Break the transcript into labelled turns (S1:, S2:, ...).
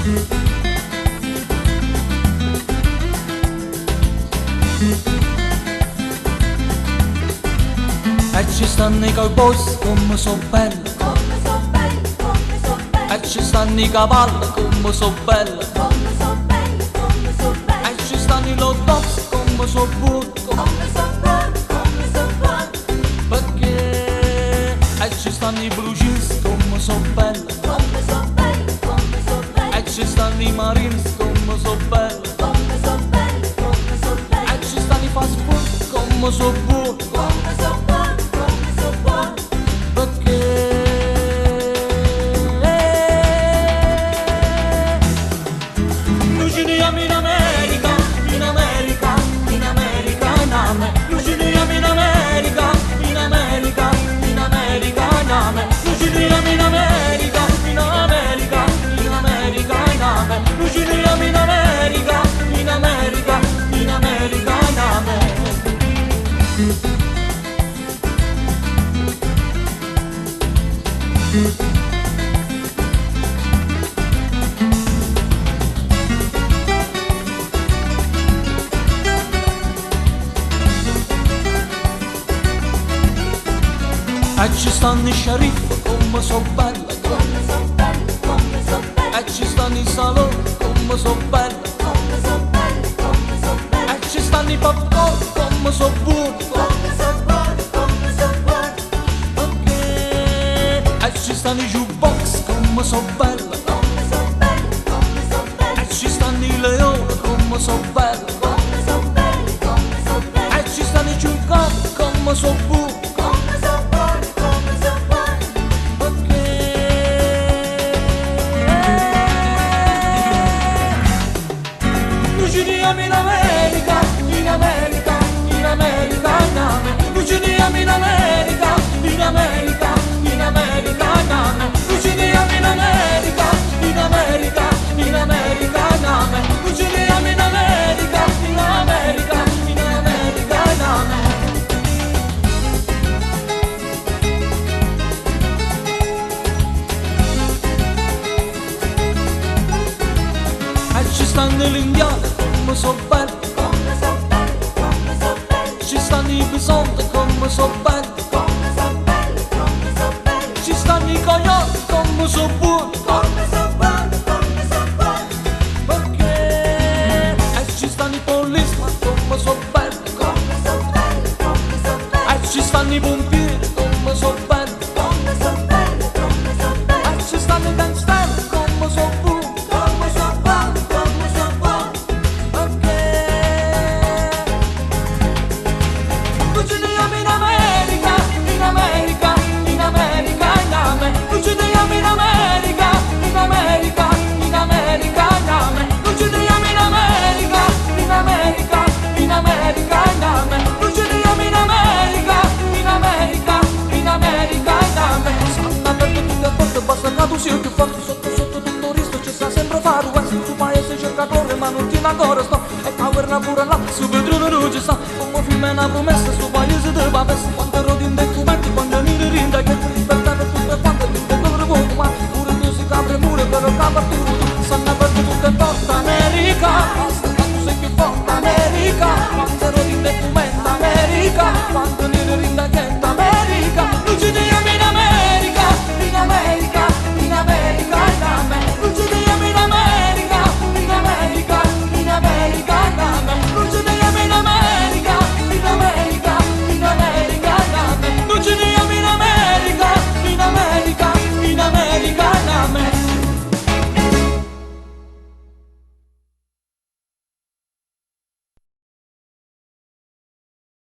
S1: E ci stanno i cowboys come so belli,
S2: come so belli, come so belli,
S1: e ci stanno i cavalli come so belli,
S2: come so belli, come so belli,
S1: e ci stanno i hot dogs come so buoni,
S2: come so buoni, come so buoni,
S1: perché e ci stanno i blue jeans come so belli,
S2: come so belli, come so belli,
S1: e ci stanno i marines come so belli,
S2: come so belli, come so belli,
S1: e ci stanno i fast food come so buoni,
S2: come so buoni, come so buoni,
S1: perché noi ci andiamo in America, in America, in America, in America, noi ci andiamo in America, in America, in America, in America, noi ci andiamo in America, in America, in America, in America, noi ci andiamo in America, in America, in America, in America. E ci stanno i sceriffi come so belli,
S2: come so belli, come so belli,
S1: e ci stanno i saloni come so belli,
S2: come so belli, come so belli,
S1: e ci stanno i popcorn come so buoni,
S2: come so buoni, come so buoni,
S1: perché e ci stanno i jukebox come so belli,
S2: come so belli, come so belli,
S1: e ci stanno i leoni come so belli,
S2: come so belli, come so belli,
S1: e ci stanno i ciucani come so buoni,
S2: come so buoni, come so buoni,
S1: perché noi ci andiamo in America, in America, in America, in America, noi ci andiamo in America, in America, in America, in America, noi ci andiamo in America, in America, in America, in America, noi ci andiamo in America, in America, in America, in America. E ci stanno gli indiani come so belli,
S2: come so belli, come so belli,
S1: ci stanno i bisonti come so belli,
S2: come so belli, come so belli,
S1: ci stanno i coyote come so buoni,
S2: come so buoni, come so buoni,
S1: perché e ci stanno i policeman come so belli,
S2: come so belli, come so belli,
S1: e ci stanno i pompieri come so belli,
S2: come so belli, come so belli,
S1: e ci stanno i gangster come so buoni,
S2: come so buoni, come so buoni,
S1: perché noi ci andiamo in America, in America, in America, in America, noi ci andiamo in America, in America, in America, in America, noi ci andiamo in America, in America, in America, in America, noi ci andiamo in America, in America, in America, in America. Sanna per tutte le porte, basta che tu sia più forte, sotto tutto rischio ci sta sempre fare questo, il tuo paese cerca corre ma non tiene ancora sto, e guerra pure là, su vetrone luce sta, come film è una promessa, sto paese te va verso, quando rodi in documenti, quando mi rinda, che ti libertà per tutte quante, tutte loro vuoto, ma pure tu si capre mure, però capa tu, sanno per tutte le porte, America, basta che tu sei più forte, America, quando rodi in documenti, America, quando mi